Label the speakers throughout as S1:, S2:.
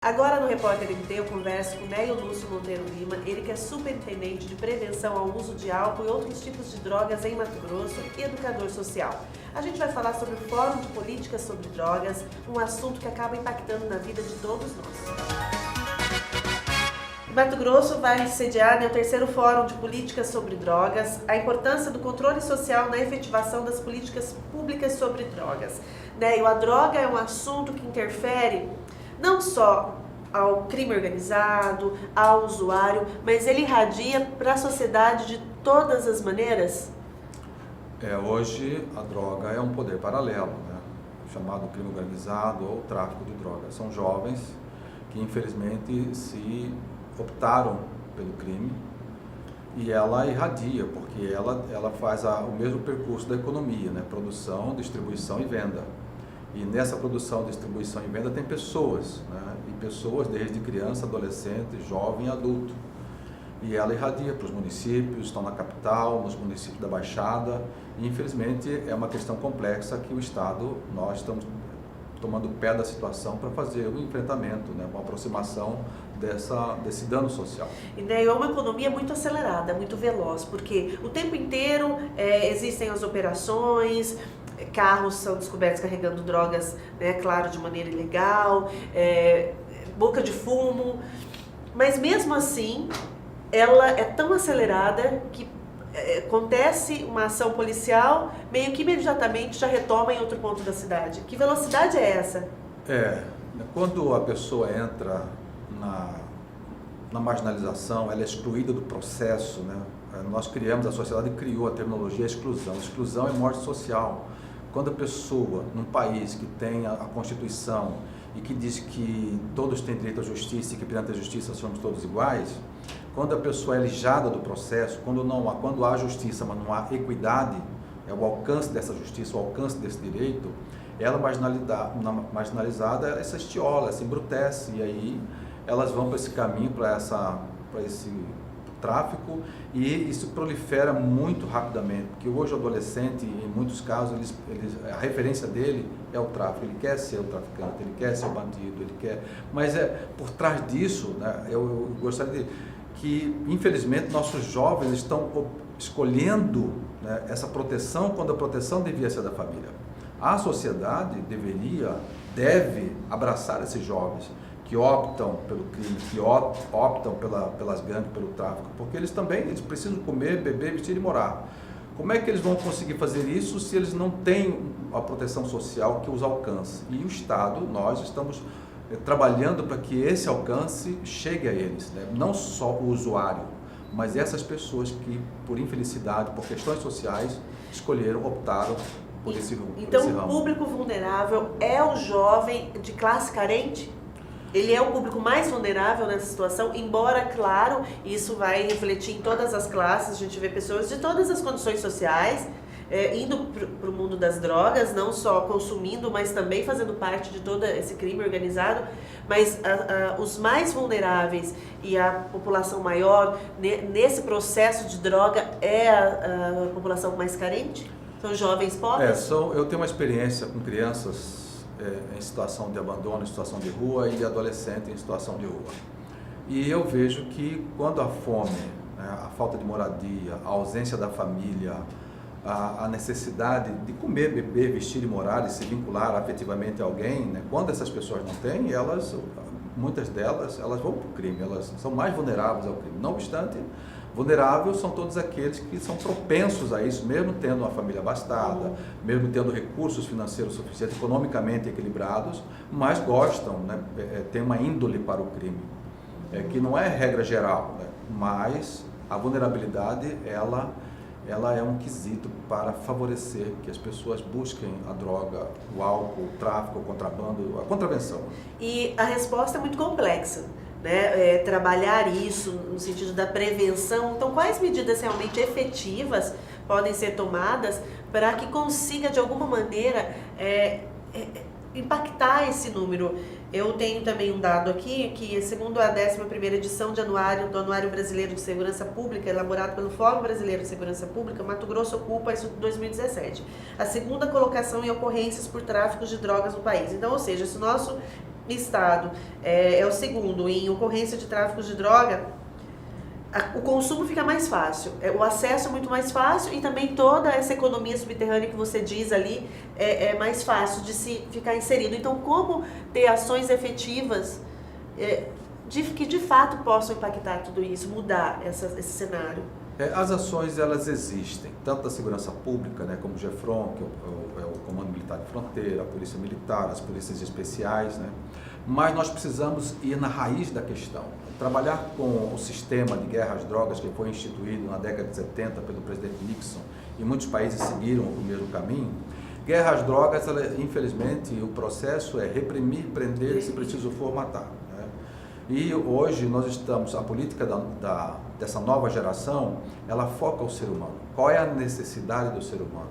S1: Agora no Repórter MT eu converso com Neio Lúcio Monteiro Lima, ele que é superintendente de prevenção ao uso de álcool e outros tipos de drogas em Mato Grosso e educador social. A gente vai falar sobre o Fórum de Políticas sobre Drogas, um assunto que acaba impactando na vida de todos nós. Mato Grosso vai sediar o terceiro Fórum de Políticas sobre Drogas, a importância do controle social na efetivação das políticas públicas sobre drogas. Neio, a droga é um assunto que interfere não só ao crime organizado, ao usuário, mas ele irradia para a sociedade de todas as maneiras?
S2: Hoje a droga é um poder paralelo, né? Chamado crime organizado ou tráfico de drogas. São jovens que infelizmente se optaram pelo crime e ela irradia, porque ela faz o mesmo percurso da economia, né? Produção, distribuição e venda. E nessa produção, distribuição e venda tem pessoas, né? E pessoas desde criança, adolescente, jovem e adulto. E ela irradia para os municípios, estão na capital, nos municípios da Baixada. E infelizmente é uma questão complexa que o Estado, nós estamos tomando pé da situação para fazer o enfrentamento, né? Uma aproximação desse dano social.
S1: E daí é uma economia muito acelerada, muito veloz, porque o tempo inteiro existem as operações, carros são descobertos carregando drogas, né, claro, de maneira ilegal, boca de fumo, mas mesmo assim ela é tão acelerada que acontece uma ação policial, meio que imediatamente já retoma em outro ponto da cidade. Que velocidade é essa?
S2: Quando a pessoa entra na marginalização, ela é excluída do processo, né? Nós criamos, a sociedade criou a terminologia exclusão. Exclusão é morte social. Quando a pessoa, num país que tem a Constituição e que diz que todos têm direito à justiça e que perante a justiça somos todos iguais, quando a pessoa é alijada do processo, quando há justiça, mas não há equidade, é o alcance dessa justiça, o alcance desse direito, ela marginalizada, ela se estiola, ela se embrutece, e aí elas vão para esse caminho, para esse tráfico, e isso prolifera muito rapidamente, porque hoje o adolescente, em muitos casos, a referência dele é o tráfico, ele quer ser o traficante, ele quer ser o bandido, mas por trás disso, né, eu gostaria que, infelizmente, nossos jovens estão escolhendo, né, essa proteção, quando a proteção devia ser da família. A sociedade deve abraçar esses jovens que optam pelo crime, que optam pelas gangues, pelo tráfico, porque eles precisam comer, beber, vestir e morar. Como é que eles vão conseguir fazer isso se eles não têm a proteção social que os alcance? E o Estado, nós estamos trabalhando para que esse alcance chegue a eles, né? Não só o usuário, mas essas pessoas que, por infelicidade, por questões sociais, optaram por esse ramo.
S1: Então, o público vulnerável é o jovem de classe carente? Ele é o público mais vulnerável nessa situação, embora, claro, isso vai refletir em todas as classes. A gente vê pessoas de todas as condições sociais indo para o mundo das drogas, não só consumindo, mas também fazendo parte de todo esse crime organizado. Mas os mais vulneráveis e a população maior, nesse processo de droga, é a população mais carente? São jovens pobres?
S2: Eu tenho uma experiência com crianças em situação de abandono, em situação de rua, e adolescente em situação de rua. E eu vejo que quando a fome, né, a falta de moradia, a ausência da família, a necessidade de comer, beber, vestir e morar e se vincular afetivamente a alguém, né, quando essas pessoas não têm, muitas delas vão para o crime, elas são mais vulneráveis ao crime. Não obstante, vulneráveis são todos aqueles que são propensos a isso, mesmo tendo uma família abastada, mesmo tendo recursos financeiros suficientes, economicamente equilibrados, mas gostam, né, tem uma índole para o crime, que não é regra geral, né, mas a vulnerabilidade, ela é um quesito para favorecer que as pessoas busquem a droga, o álcool, o tráfico, o contrabando, a contravenção.
S1: E a resposta é muito complexa, né? Trabalhar isso no sentido da prevenção. Então, quais medidas realmente efetivas podem ser tomadas para que consiga, de alguma maneira, impactar esse número? Eu tenho também um dado aqui, que segundo a 11ª edição do Anuário Brasileiro de Segurança Pública, elaborado pelo Fórum Brasileiro de Segurança Pública, Mato Grosso ocupa, isso em 2017, a segunda colocação em ocorrências por tráfico de drogas no país. Então, ou seja, se o nosso estado é o segundo, em ocorrência de tráfico de droga, o consumo fica mais fácil, o acesso é muito mais fácil e também toda essa economia subterrânea que você diz ali é mais fácil de se ficar inserido. Então, como ter ações efetivas que de fato possam impactar tudo isso, mudar esse cenário?
S2: As ações, elas existem, tanto da segurança pública, né, como o GEFRON, que é o Comando Militar de Fronteira, a Polícia Militar, as polícias especiais, né, mas nós precisamos ir na raiz da questão. Trabalhar com o sistema de guerra às drogas que foi instituído na década de 70 pelo presidente Nixon, e muitos países seguiram o mesmo caminho. Guerra às drogas, infelizmente, o processo é reprimir, prender e, se preciso for, matar. E hoje nós estamos, a política dessa nova geração, ela foca o ser humano. Qual é a necessidade do ser humano?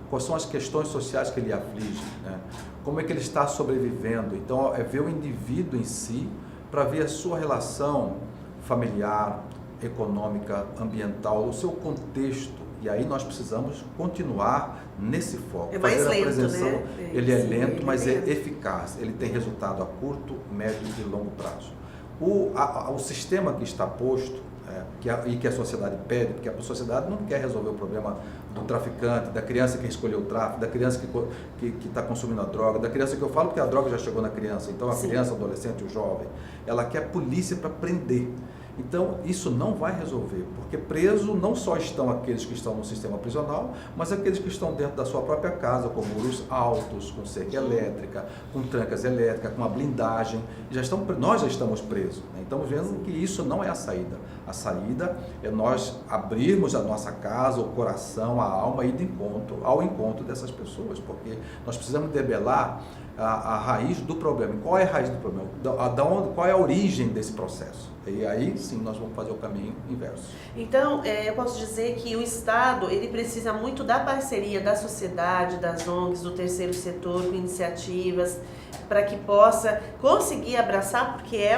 S2: Quais são as questões sociais que ele aflige? Né? Como é que ele está sobrevivendo? Então, é ver o indivíduo em si, para ver a sua relação familiar, econômica, ambiental, o seu contexto. E aí nós precisamos continuar nesse foco.
S1: É mais lento, né?
S2: Ele é lento, mas é eficaz. Ele tem resultado a curto, médio e longo prazo. O sistema que está posto, e que a sociedade pede, porque a sociedade não quer resolver o problema do traficante, da criança que escolheu o tráfico, da criança que está consumindo a droga, da criança que eu falo que a droga já chegou na criança, então a
S1: Sim.
S2: criança, o adolescente, o jovem, ela quer polícia para prender. Então, isso não vai resolver, porque preso não só estão aqueles que estão no sistema prisional, mas aqueles que estão dentro da sua própria casa, com muros altos, com cerca elétrica, com trancas elétricas, com uma blindagem. Nós já estamos presos, né? Estamos vendo que isso não é a saída. A saída é nós abrirmos a nossa casa, o coração, a alma e ao encontro dessas pessoas, porque nós precisamos debelar a raiz do problema. Qual é a raiz do problema? Qual é a origem desse processo? E aí sim nós vamos fazer o caminho inverso.
S1: Então, eu posso dizer que o Estado ele precisa muito da parceria da sociedade, das ONGs, do terceiro setor, com iniciativas, para que possa conseguir abraçar, porque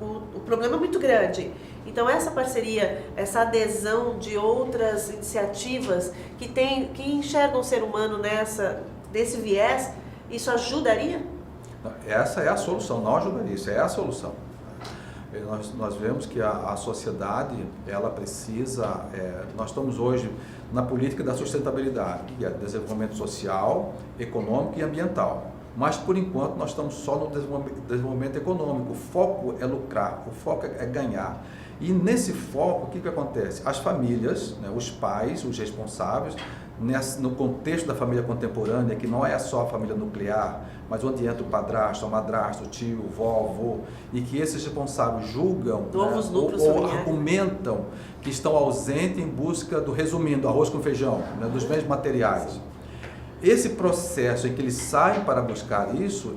S1: o problema é muito grande. Então, essa parceria, essa adesão de outras iniciativas que enxergam o ser humano desse viés, isso ajudaria?
S2: Essa é a solução, não ajudaria, isso é a solução. Nós vemos que a sociedade, ela precisa, nós estamos hoje na política da sustentabilidade, que é desenvolvimento social, econômico e ambiental. Mas, por enquanto, nós estamos só no desenvolvimento econômico. O foco é lucrar, o foco é ganhar. E nesse foco, o que acontece? As famílias, né, os pais, os responsáveis, no contexto da família contemporânea, que não é só a família nuclear, mas onde entra o padrasto, a madrasta, o tio, o vovô, e que esses responsáveis julgam,
S1: novos núcleos
S2: ou argumentam que estão ausentes em busca resumindo, arroz com feijão, né, dos bens materiais. Esse processo em que eles saem para buscar isso,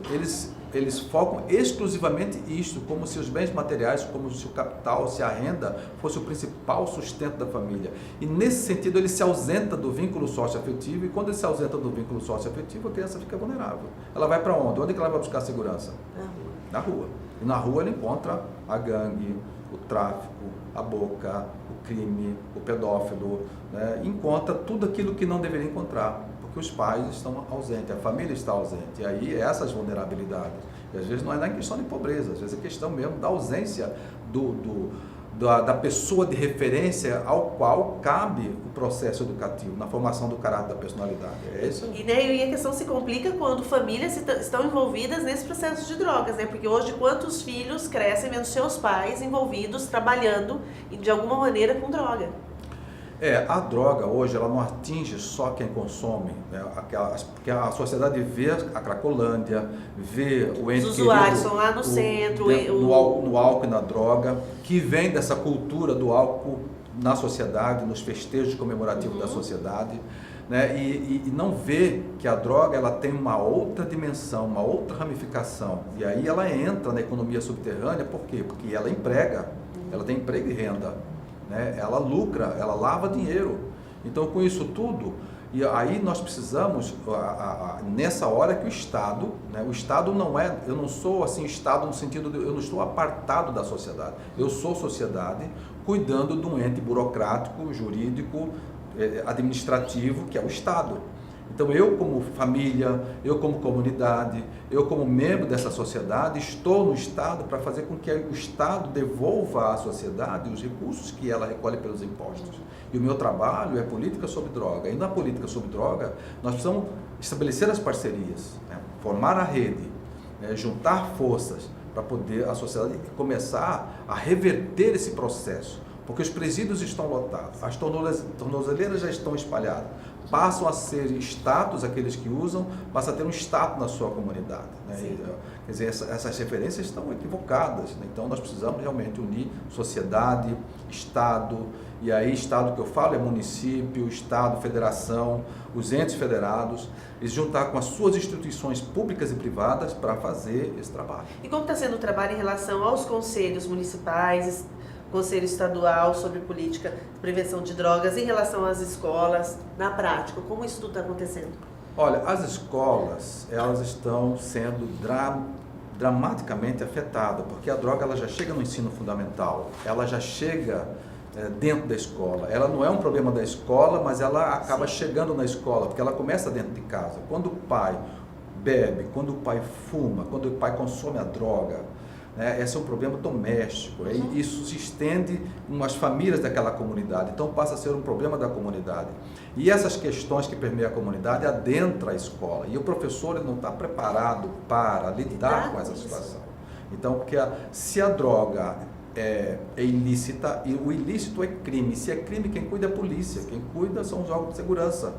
S2: eles focam exclusivamente isto, como se os bens materiais, como se o capital, se a renda fosse o principal sustento da família. E nesse sentido ele se ausenta do vínculo socioafetivo, e quando ele se ausenta do vínculo socioafetivo, a criança fica vulnerável. Ela vai para onde? Onde que ela vai buscar segurança? Na rua. E na rua ela encontra a gangue, o tráfico, a boca, o crime, o pedófilo, né? Encontra tudo aquilo que não deveria encontrar, porque os pais estão ausentes, a família está ausente, e aí essas vulnerabilidades, e às vezes não é nem questão de pobreza, às vezes é questão mesmo da ausência da pessoa de referência ao qual cabe o processo educativo, na formação do caráter da personalidade. É isso?
S1: E a questão se complica quando famílias estão envolvidas nesse processo de drogas, né? Porque hoje quantos filhos crescem vendo seus pais envolvidos, trabalhando de alguma maneira com droga?
S2: A droga hoje ela não atinge só quem consome, né? Porque a sociedade vê a Cracolândia, vê o ente
S1: Os usuários
S2: querido,
S1: estão lá no centro,
S2: no álcool e na droga, que vem dessa cultura do álcool na sociedade, nos festejos comemorativos da sociedade, né? E não vê que a droga ela tem uma outra dimensão, uma outra ramificação, e aí ela entra na economia subterrânea. Por quê? Porque ela emprega, ela tem emprego e renda. Ela lucra, ela lava dinheiro. Então, com isso tudo, e aí nós precisamos, nessa hora que o Estado não é, eu não sou assim Estado no sentido de, eu não estou apartado da sociedade, eu sou sociedade cuidando de um ente burocrático, jurídico, administrativo, que é o Estado. Então eu como família, eu como comunidade, eu como membro dessa sociedade, estou no Estado para fazer com que o Estado devolva à sociedade os recursos que ela recolhe pelos impostos. E o meu trabalho é política sobre droga. E na política sobre droga, nós precisamos estabelecer as parcerias, né? Formar a rede, né? Juntar forças para poder a sociedade começar a reverter esse processo. Porque os presídios estão lotados, as tornozeleiras já estão espalhadas, passam a ser status, aqueles que usam, passam a ter um status na sua comunidade. Né? Quer dizer, essas referências estão equivocadas, né? Então nós precisamos realmente unir sociedade, Estado, e aí Estado que eu falo é município, Estado, federação, os entes federados, e juntar com as suas instituições públicas e privadas para fazer esse trabalho.
S1: E como está sendo o trabalho em relação aos conselhos municipais, Conselho Estadual sobre política de prevenção de drogas, em relação às escolas, na prática, como isso tudo está acontecendo?
S2: Olha, as escolas, elas estão sendo dramaticamente afetadas, porque a droga ela já chega no ensino fundamental, ela já chega dentro da escola. Ela não é um problema da escola, mas ela acaba chegando na escola, porque ela começa dentro de casa. Quando o pai bebe, quando o pai fuma, quando o pai consome a droga, esse é um problema doméstico, isso se estende nas famílias daquela comunidade, então passa a ser um problema da comunidade. E essas questões que permeiam a comunidade adentram a escola, e o professor ele não está preparado para lidar com essa situação. Então, porque se a droga é ilícita, e o ilícito é crime, se é crime, quem cuida é a polícia, quem cuida são os órgãos de segurança.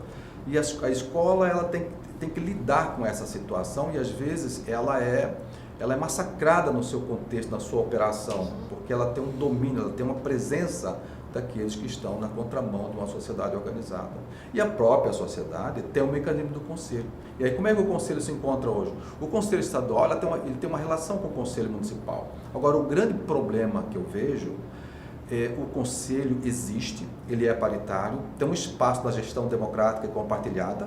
S2: E a escola ela tem que lidar com essa situação, e às vezes ela é massacrada no seu contexto, na sua operação, porque ela tem um domínio, ela tem uma presença daqueles que estão na contramão de uma sociedade organizada. E a própria sociedade tem um mecanismo do conselho. E aí como é que o conselho se encontra hoje? O conselho estadual ele tem uma relação com o conselho municipal. Agora, o grande problema que eu vejo o conselho existe, ele é paritário, tem um espaço da gestão democrática e compartilhada,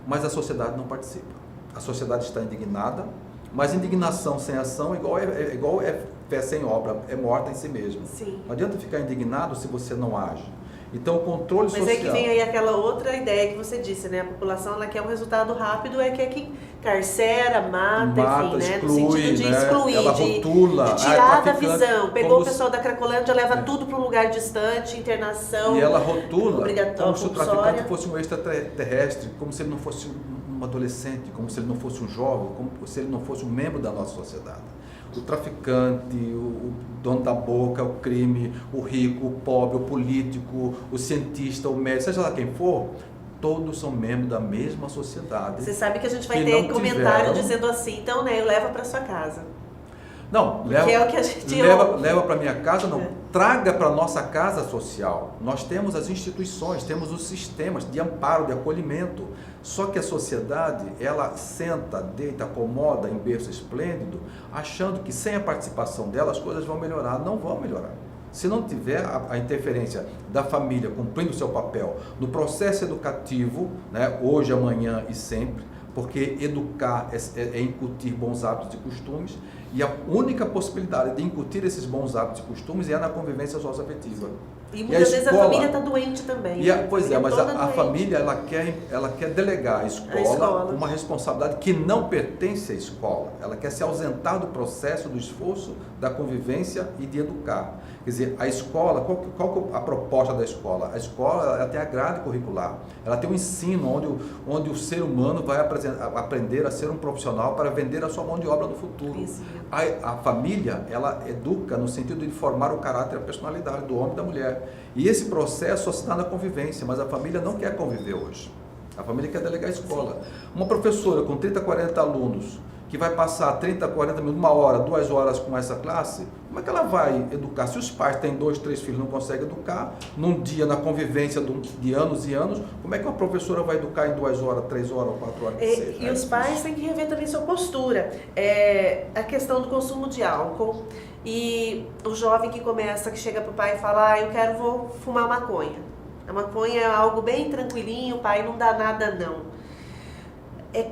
S2: mas a sociedade não participa. A sociedade está indignada, mas indignação sem ação igual fé sem obra, é morta em si mesma.
S1: Sim.
S2: Não adianta ficar indignado se você não age. Então o controle social...
S1: Mas é que vem aí aquela outra ideia que você disse, né? A população ela quer um resultado rápido, quer que carcera, mata, enfim, né?
S2: Exclui,
S1: no sentido de excluir,
S2: ela rotula,
S1: de tirar da visão. Pegou o pessoal da Cracolândia, leva tudo para um lugar distante, internação.
S2: E ela rotula como se o traficante fosse um extraterrestre, como se ele não fosse um adolescente, como se ele não fosse um jovem, como se ele não fosse um membro da nossa sociedade. O traficante, o dono da boca, o crime, o rico, o pobre, o político, o cientista, o médico, seja lá quem for, todos são membros da mesma sociedade.
S1: Você sabe que a gente vai ter comentário dizendo assim, então, né, leva para sua casa.
S2: Não, leva para minha casa, não. Traga para nossa casa social. Nós temos as instituições, temos os sistemas de amparo, de acolhimento. Só que a sociedade, ela senta, deita, acomoda em berço esplêndido, achando que sem a participação dela as coisas vão melhorar. Não vão melhorar. Se não tiver a interferência da família cumprindo o seu papel no processo educativo, né, hoje, amanhã e sempre, porque educar é incutir bons hábitos e costumes, e a única possibilidade de incutir esses bons hábitos e costumes é na convivência socioafetiva.
S1: E muitas vezes a família está doente também.
S2: Pois é, mas a família ela quer delegar à escola uma responsabilidade que não pertence à escola. Ela quer se ausentar do processo, do esforço, da convivência e de educar. Quer dizer, a escola, qual é a proposta da escola? A escola ela tem a grade curricular, ela tem um ensino onde o ser humano vai aprender a ser um profissional para vender a sua mão de obra no futuro. A família, ela educa no sentido de formar o caráter e a personalidade do homem e da mulher. E esse processo só se dá na convivência, mas a família não quer conviver hoje. A família quer delegar a escola. Uma professora com 30, 40 alunos, que vai passar 30, 40 minutos, 1 hora, 2 horas com essa classe, como é que ela vai educar? Se os pais têm 2, 3 filhos e não conseguem educar, num dia, na convivência de anos e anos, como é que uma professora vai educar em 2 horas, 3 horas, 4 horas?
S1: E os pais têm que rever também sua postura. A questão do consumo de álcool e o jovem que chega para o pai e fala, vou fumar maconha. A maconha é algo bem tranquilinho, o pai não dá nada não.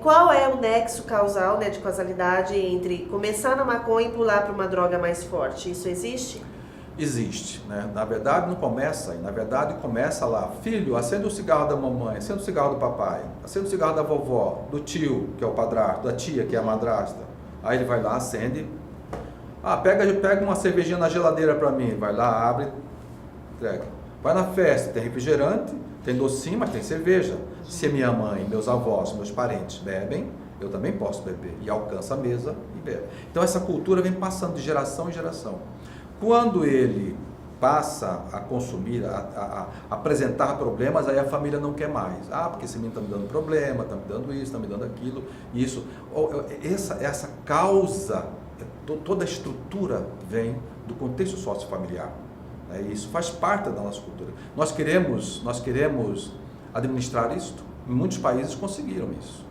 S1: Qual é o nexo causal, né, de causalidade entre começar na maconha e pular para uma droga mais forte? Isso existe?
S2: existe, né? Na verdade não começa aí, na verdade começa lá, filho, acende o cigarro da mamãe, acende o cigarro do papai, acende o cigarro da vovó, do tio, que é o padrasto, da tia, que é a madrasta. Aí ele vai lá, acende, pega uma cervejinha na geladeira para mim, vai lá, abre, entrega. Vai na festa, tem refrigerante, tem docinho, mas tem cerveja. Se minha mãe, meus avós, meus parentes bebem, eu também posso beber. E alcança a mesa e bebe. Então essa cultura vem passando de geração em geração. Quando ele passa a consumir, a apresentar problemas, aí a família não quer mais. Porque esse menino está me dando problema, está me dando isso, está me dando aquilo. Isso. Essa causa, toda a estrutura vem do contexto sociofamiliar. Isso faz parte da nossa cultura. Nós queremos administrar isto. Em muitos países conseguiram isso.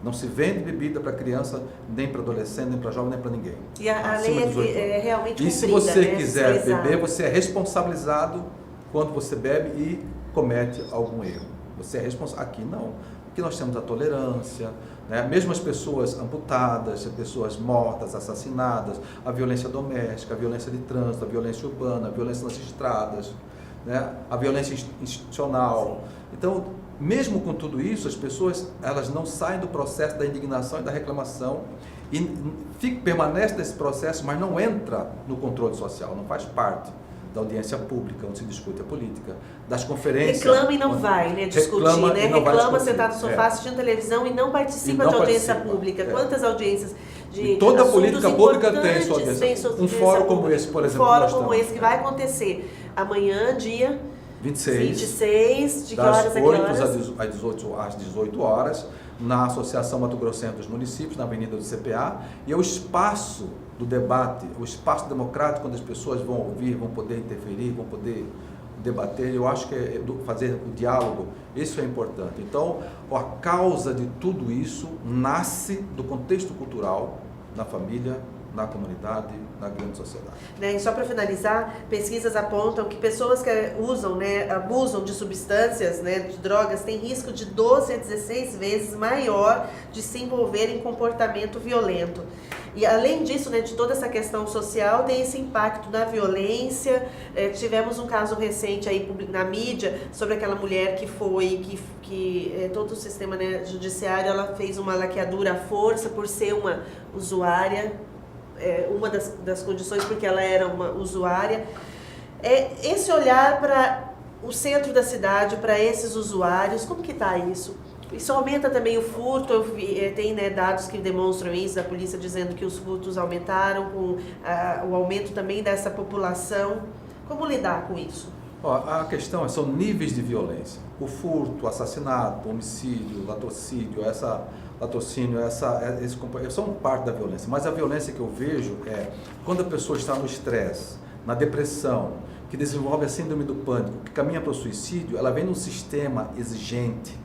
S2: Não se vende bebida para criança, nem para adolescente, nem para jovem, nem para ninguém.
S1: E a lei é realmente cumprida,
S2: e se você
S1: né?
S2: quiser beber, você é responsabilizado quando você bebe e comete algum erro. Você é responsável. Aqui não. Aqui nós temos a tolerância, né? Mesmo as pessoas amputadas, as pessoas mortas, assassinadas, a violência doméstica, a violência de trânsito, a violência urbana, a violência nas estradas, né? A violência institucional. Então, mesmo com tudo isso, as pessoas elas não saem do processo da indignação e da reclamação e permanecem nesse processo, mas não entra no controle social, não faz parte da audiência pública, onde se discute a política, das conferências.
S1: Reclama e não vai, né, discutir, né? Reclama sentado no sofá assistindo televisão e não participa da audiência pública. Quantas audiências de
S2: toda política pública tem sua audiência. Um fórum como esse, por exemplo.
S1: Um fórum como esse que vai acontecer amanhã, dia 26, de que horas a que horas?
S2: Às 18 horas, na Associação Mato Grossense dos Municípios, na Avenida do CPA, e é o espaço do debate, o espaço democrático, onde as pessoas vão ouvir, vão poder interferir, vão poder debater. Eu acho que fazer o diálogo, isso é importante. Então, a causa de tudo isso nasce do contexto cultural, na família, na comunidade, na grande sociedade.
S1: E só para finalizar, pesquisas apontam que pessoas que usam, abusam de substâncias, de drogas, têm risco de 12 a 16 vezes maior de se envolver em comportamento violento. E além disso, de toda essa questão social, tem esse impacto na violência. Tivemos um caso recente aí na mídia sobre aquela mulher que todo o sistema judiciário, ela fez uma laqueadura à força por ser uma usuária. Uma das condições porque ela era uma usuária, esse olhar para o centro da cidade, para esses usuários, como que está isso? Isso aumenta também o furto, tem dados que demonstram isso, da polícia dizendo que os furtos aumentaram com o aumento também dessa população. Como lidar com isso?
S2: A questão são níveis de violência. O furto, o assassinato, o homicídio, o latrocínio, são parte da violência. Mas a violência que eu vejo é quando a pessoa está no estresse, na depressão, que desenvolve a síndrome do pânico, que caminha para o suicídio, ela vem num sistema exigente,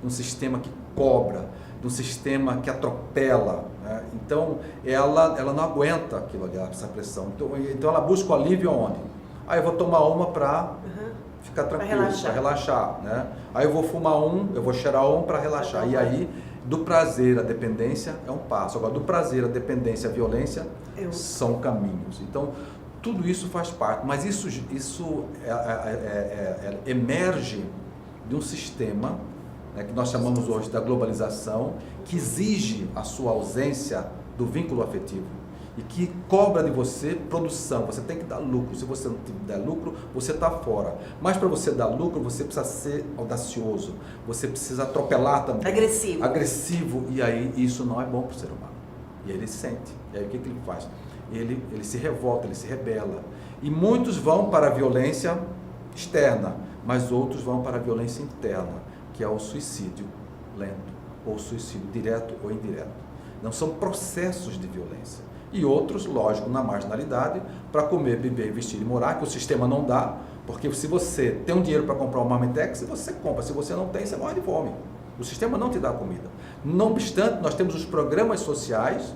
S2: num sistema que cobra, num sistema que atropela, né? Então ela não aguenta aquilo ali, essa pressão. Então ela busca o alívio aonde? Eu vou tomar uma para ficar tranquilo, para relaxar, né? Aí eu vou fumar eu vou cheirar para relaxar. E aí, do prazer à dependência é um passo. Agora, do prazer à dependência à violência são caminhos. Então, tudo isso faz parte. Mas isso emerge de um sistema, que nós chamamos hoje da globalização, que exige a sua ausência do vínculo afetivo. E que cobra de você produção, você tem que dar lucro. Se você não der lucro, você está fora. Mas para você dar lucro, você precisa ser audacioso, você precisa atropelar também. Agressivo. E aí isso não é bom para o ser humano. E aí ele sente. E aí o que ele faz? Ele se revolta, ele se rebela. E muitos vão para a violência externa, mas outros vão para a violência interna, que é o suicídio lento, ou suicídio direto ou indireto. Não são processos de violência. E outros, lógico, na marginalidade, para comer, beber, vestir e morar, que o sistema não dá, porque se você tem um dinheiro para comprar uma Marmitex, você compra, se você não tem, você morre de fome. O sistema não te dá comida. Não obstante, nós temos os programas sociais,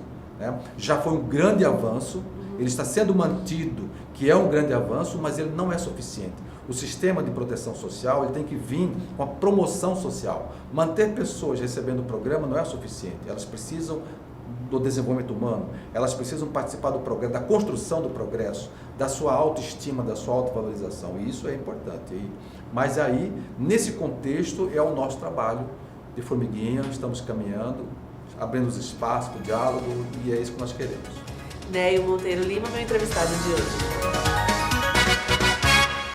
S2: já foi um grande avanço, ele está sendo mantido, que é um grande avanço, mas ele não é suficiente. O sistema de proteção social ele tem que vir com a promoção social. Manter pessoas recebendo o programa não é suficiente, elas precisam do desenvolvimento humano, elas precisam participar do progresso, da construção do progresso, da sua autoestima, da sua autovalorização, e isso é importante. Mas aí, nesse contexto, é o nosso trabalho de formiguinha, estamos caminhando, abrindo os espaços para o diálogo, e é isso que nós queremos.
S1: Neio Monteiro Lima, meu entrevistado de hoje.